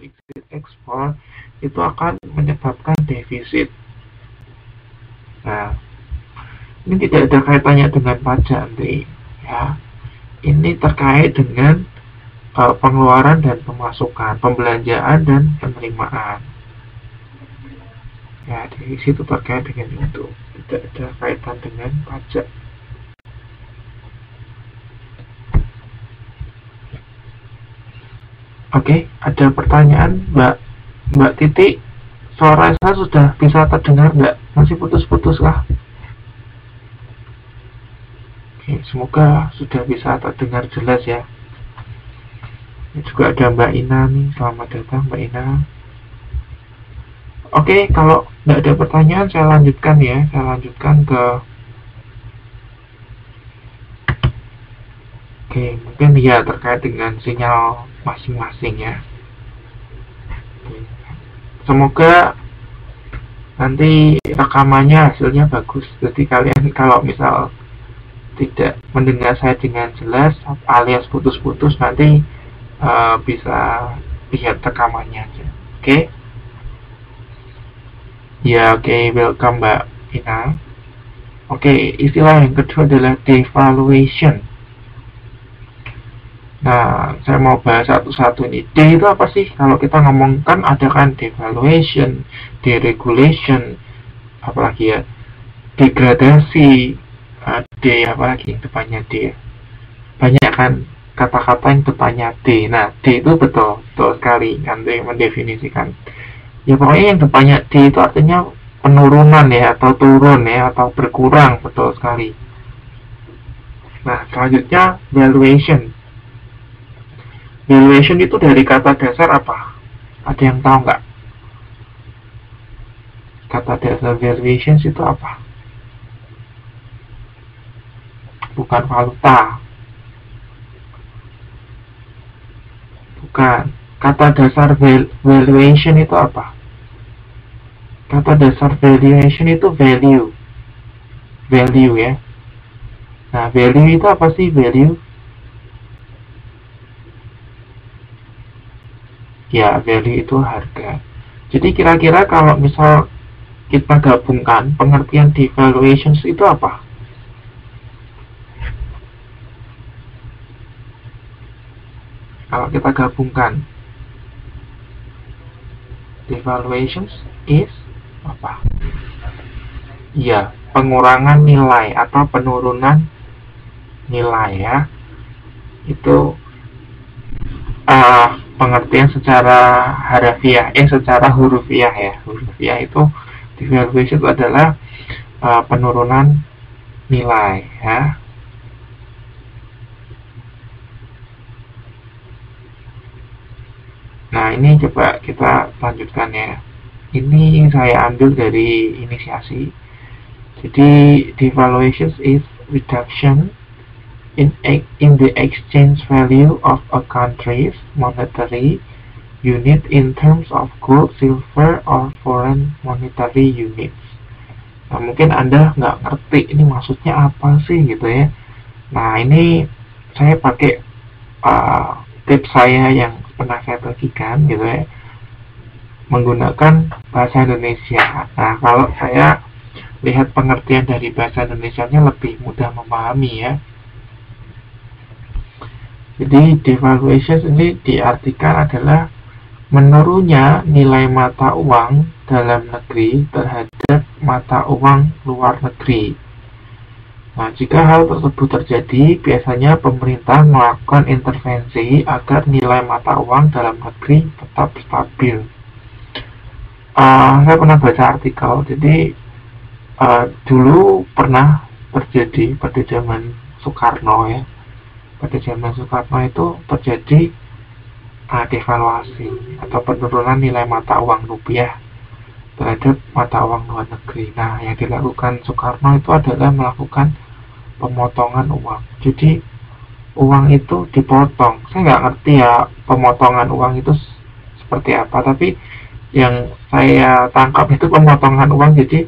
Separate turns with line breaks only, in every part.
exit ekspor itu akan menyebabkan defisit. Nah, ini tidak ada kaitannya dengan pajak nanti, ya. Ini terkait dengan pengeluaran dan pemasukan, pembelanjaan dan penerimaan. Ya, di situ terkait dengan itu, tidak ada kaitan dengan pajak. Oke, ada pertanyaan, Mbak Titi? Suara saya sudah bisa terdengar nggak? Masih putus-putus kah? Oke, semoga sudah bisa terdengar jelas ya. Ini juga ada Mbak Ina nih, selamat datang Mbak Ina. Oke, kalau nggak ada pertanyaan saya lanjutkan ya. Saya lanjutkan ke mungkin ya terkait dengan sinyal masing-masing ya. Semoga nanti rekamannya hasilnya bagus. Jadi kalian kalau misal tidak mendengar saya dengan jelas alias putus-putus, nanti bisa lihat rekamannya aja. Oke? Ya, oke, welcome Mbak Ina. Oke, istilah yang kedua adalah devaluation. Nah, saya mau bahas satu-satu ini. D itu apa sih? Kalau kita ngomongkan ada kan devaluation, deregulation, apalagi ya, degradasi, D apalagi depannya D. Banyak kan kata-kata yang depannya D. Nah, D itu betul sekali kan D mendefinisikan. Ya pokoknya yang depannya D itu artinya penurunan ya, atau turun ya, atau berkurang, betul sekali. Nah, selanjutnya valuation. Valuation itu dari kata dasar apa? Ada yang tahu nggak? Kata dasar valuation itu apa? Bukan valuta. Bukan. Kata dasar valuation itu apa? Kata dasar valuation itu value. Value ya. Nah, value itu apa sih value? Ya, value itu harga. Jadi kira-kira kalau misal kita gabungkan pengertian devaluation itu apa? Kalau kita gabungkan, devaluation is apa? Ya, pengurangan nilai atau penurunan nilai ya. Itu pengertian secara harafiah, secara hurufiah ya. Hurufiah itu devaluation itu adalah penurunan nilai ya. Nah, ini coba kita lanjutkan ya. Ini saya ambil dari inisiasi. Jadi devaluation is reduction in the exchange value of a country's monetary unit in terms of gold, silver, or foreign monetary units. Nah, mungkin Anda nggak ngerti ini maksudnya apa sih gitu ya. Nah, ini saya pakai tips saya yang pernah saya bagikan gitu ya, menggunakan bahasa Indonesia. Nah, kalau saya lihat pengertian dari bahasa Indonesianya lebih mudah memahami ya. Jadi devaluation ini diartikan adalah menurunnya nilai mata uang dalam negeri terhadap mata uang luar negeri. Nah, jika hal tersebut terjadi, biasanya pemerintah melakukan intervensi agar nilai mata uang dalam negeri tetap stabil. Saya pernah baca artikel, jadi dulu pernah terjadi pada zaman Soekarno ya. Pada zaman Soekarno itu terjadi devaluasi atau penurunan nilai mata uang rupiah terhadap mata uang luar negeri. Nah, yang dilakukan Soekarno itu adalah melakukan pemotongan uang. Jadi uang itu dipotong. Saya nggak ngerti ya pemotongan uang itu seperti apa, tapi yang saya tangkap itu pemotongan uang. Jadi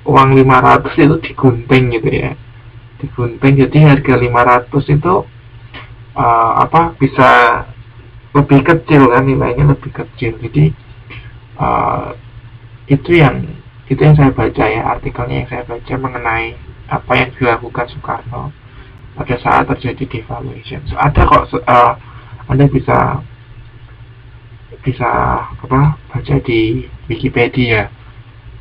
uang 500 itu digunting gitu ya, digunting. Jadi harga 500 itu bisa lebih kecil kan, nilainya lebih kecil. Jadi itu yang saya baca ya, artikelnya yang saya baca mengenai apa yang dilakukan Soekarno pada saat terjadi devaluation. So, ada kok, Anda bisa baca di Wikipedia.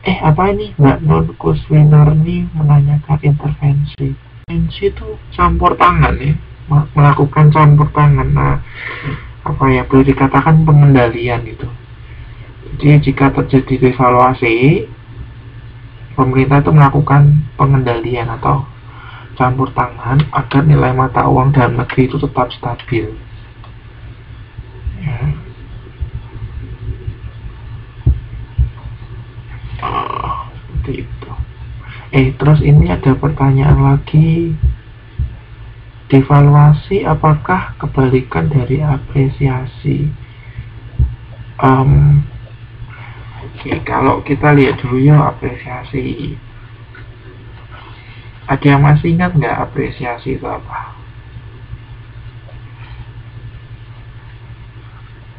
Apa ini Mbak Nur Kuswinarni menanyakan intervensi. Intervensi itu campur tangan ya, melakukan campur tangan. Nah, boleh dikatakan pengendalian itu. Jadi jika terjadi devaluasi, pemerintah itu melakukan pengendalian atau campur tangan agar nilai mata uang dalam negeri itu tetap stabil. Ya. Seperti itu. Terus ini ada pertanyaan lagi. Devaluasi apakah kebalikan dari apresiasi? Kalau kita lihat dulu ya apresiasi. Ada yang masih ingat nggak apresiasi itu apa?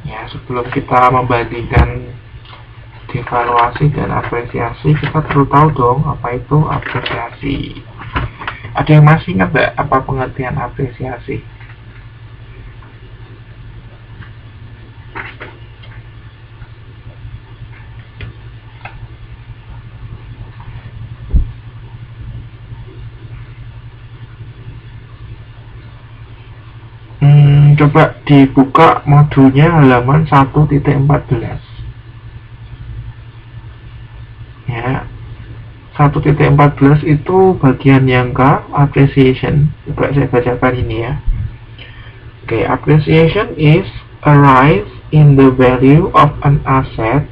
Ya, sebelum kita membandingkan devaluasi dan apresiasi, kita perlu tahu dong apa itu apresiasi. Ada yang masih ingat nggak apa pengertian apresiasi? Coba dibuka modulnya halaman 1.14. Ya, 1.14 itu bagian yang ke appreciation. Coba saya bacakan ini ya. Appreciation is a rise in the value of an asset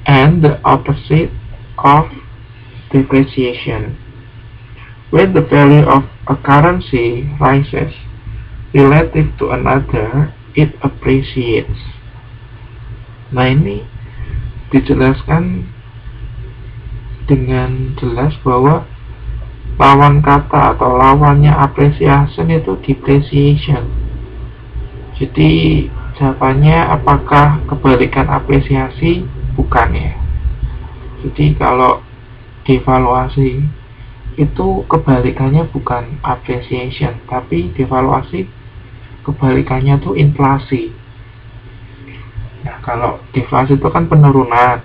and the opposite of depreciation. When the value of a currency rises relative to another, it appreciates. Nah, ini dijelaskan dengan jelas bahwa lawan kata atau lawannya appreciation itu depreciation. Jadi jawabannya apakah kebalikan apresiasi? Bukan ya. Jadi kalau devaluasi itu kebalikannya bukan appreciation, tapi devaluasi kebalikannya tuh inflasi. Nah, kalau deflasi itu kan penurunan.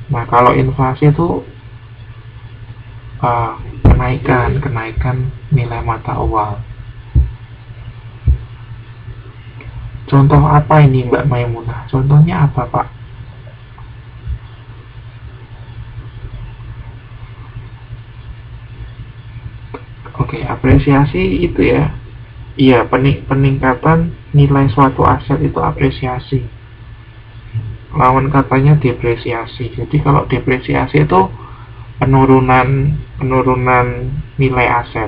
Nah, kalau inflasi itu kenaikan nilai mata uang. Contoh apa ini Mbak Maimunah? Contohnya apa Pak? Apresiasi itu ya. Iya, peningkatan nilai suatu aset itu apresiasi. Lawan katanya depresiasi. Jadi kalau depresiasi itu penurunan nilai aset.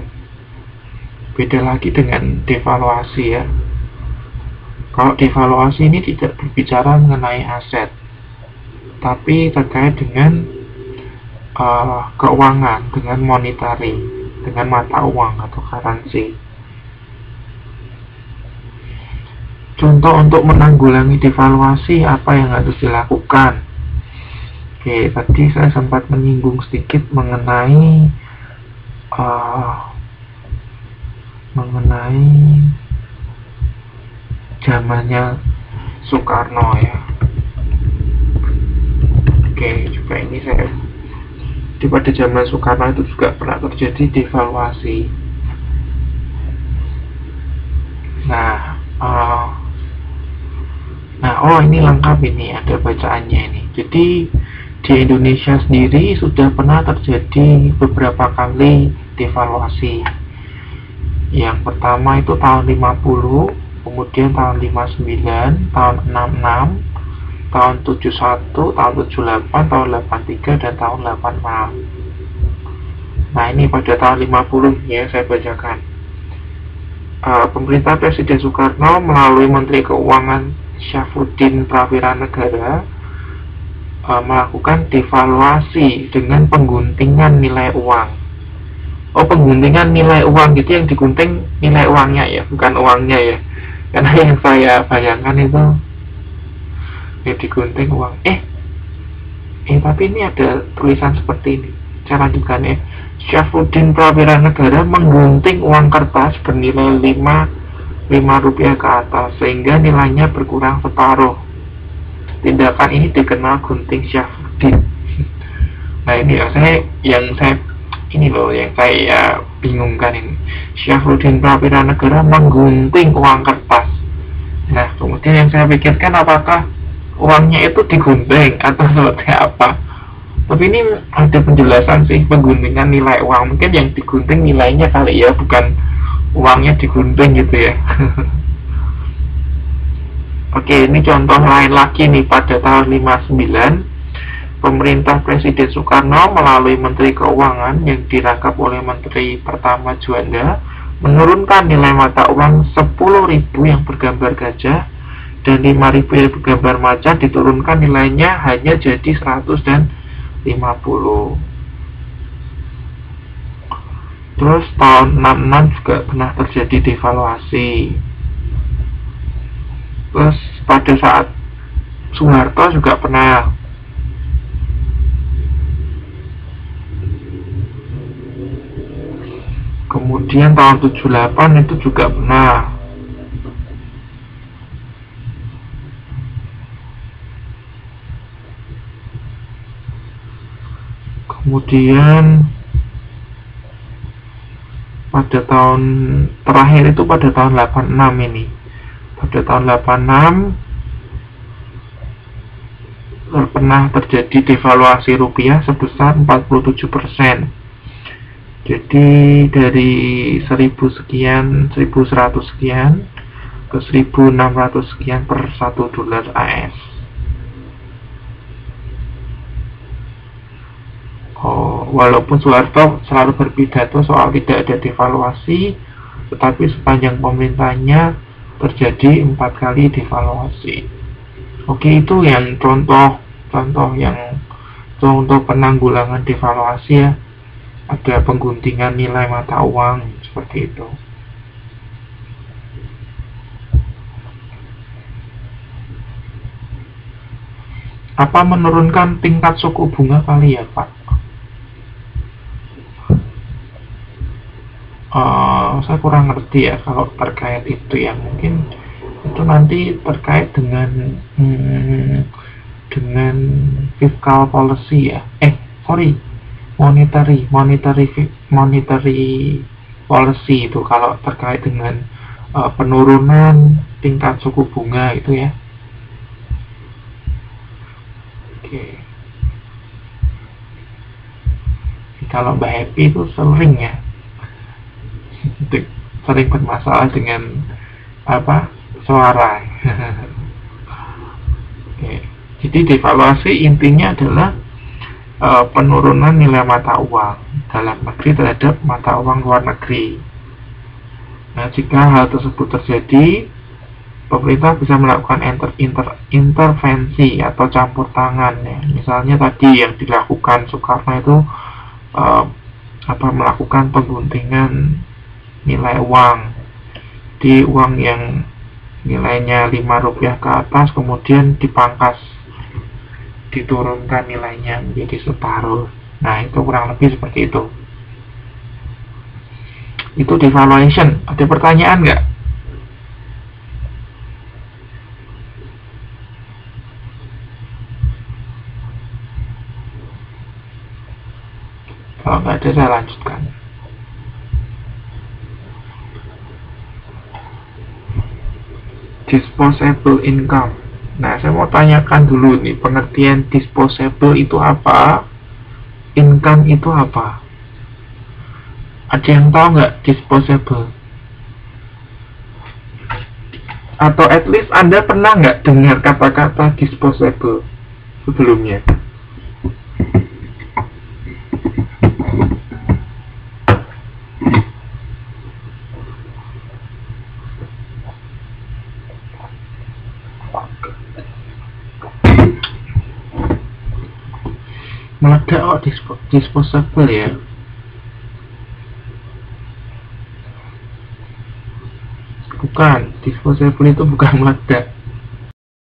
Beda lagi dengan devaluasi ya. Kalau devaluasi ini tidak berbicara mengenai aset, tapi terkait dengan keuangan, dengan monetary, dengan mata uang atau currency. Contoh untuk menanggulangi devaluasi apa yang harus dilakukan? Tadi saya sempat menyinggung sedikit mengenai zamannya Soekarno ya. Coba ini saya pada zaman Soekarno itu juga pernah terjadi devaluasi. Ini lengkap, ini ada bacaannya ini. Jadi di Indonesia sendiri sudah pernah terjadi beberapa kali devaluasi. Yang pertama itu tahun 50, kemudian tahun 59, tahun 66, tahun 71, tahun 78, tahun 83, dan tahun 86. Nah, ini pada tahun 50 ya saya bacakan. Pemerintah Presiden Soekarno melalui Menteri Keuangan Syafruddin Prawira Negara melakukan devaluasi dengan pengguntingan nilai uang. Pengguntingan nilai uang, gitu, yang digunting nilai uangnya ya, bukan uangnya ya. Karena yang saya bayangkan itu ya digunting uang. Tapi ini ada tulisan seperti ini. Saya lanjutkan ya. Syafruddin Prawira Negara menggunting uang kertas bernilai 5 rupiah ke atas sehingga nilainya berkurang separuh. Tindakan ini dikenal gunting Syafruddin. Nah ini ya, yang saya bingungkan ini. Syafruddin Prawira Negara menggunting uang kertas. Nah kemudian yang saya pikirkan, apakah uangnya itu digunting atau seperti apa? Tapi ini ada penjelasan sih, pengguntingan nilai uang. Mungkin yang digunting nilainya kali ya, bukan uangnya digunting gitu ya. Oke, ini contoh lain lagi nih. Pada tahun 59, pemerintah Presiden Soekarno melalui Menteri Keuangan yang dirangkap oleh Menteri Pertama Juanda menurunkan nilai mata uang 10.000 yang bergambar gajah dan 5.000 yang bergambar macan, diturunkan nilainya hanya jadi 100 dan 50. Terus tahun 66 juga pernah terjadi devaluasi. Terus pada saat Soeharto juga pernah. Kemudian tahun 78 itu juga pernah. Kemudian pada tahun terakhir itu pada tahun 86 ini. Pada tahun 86 pernah terjadi devaluasi rupiah sebesar 47%. Jadi dari 1000 sekian, 1100 sekian ke 1600 sekian per 1 dolar AS. Walaupun Soeharto selalu berpidato soal tidak ada devaluasi, tetapi sepanjang pemerintahnya terjadi 4 kali devaluasi. Oke, itu yang contoh penanggulangan devaluasi ya. Ada pengguntingan nilai mata uang seperti itu. Apa menurunkan tingkat suku bunga kali ya Pak? Saya kurang ngerti ya kalau terkait itu ya. Mungkin itu nanti terkait dengan fiscal policy ya. Monetary policy itu kalau terkait dengan penurunan tingkat suku bunga itu ya. Oke. Kalau Mbak Happy itu sering ya, sering bermasalah dengan suara. Oke. Jadi devaluasi intinya adalah penurunan nilai mata uang dalam negeri terhadap mata uang luar negeri. Nah, jika hal tersebut terjadi, pemerintah bisa melakukan intervensi atau campur tangan ya. Misalnya tadi yang dilakukan Soekarno itu melakukan pengguntingan nilai uang. Di uang yang nilainya 5 rupiah ke atas kemudian dipangkas, diturunkan nilainya menjadi separuh. Nah, itu kurang lebih seperti itu. Itu devaluation. Ada pertanyaan nggak? Kalau nggak ada, saya lanjutkan. Disposable income. Nah, saya mau tanyakan dulu nih, pengertian disposable itu apa? Income itu apa? Ada yang tahu nggak disposable? Atau at least Anda pernah nggak dengar kata-kata disposable sebelumnya? Meledak disposable ya. Bukan. Disposable itu bukan meledak.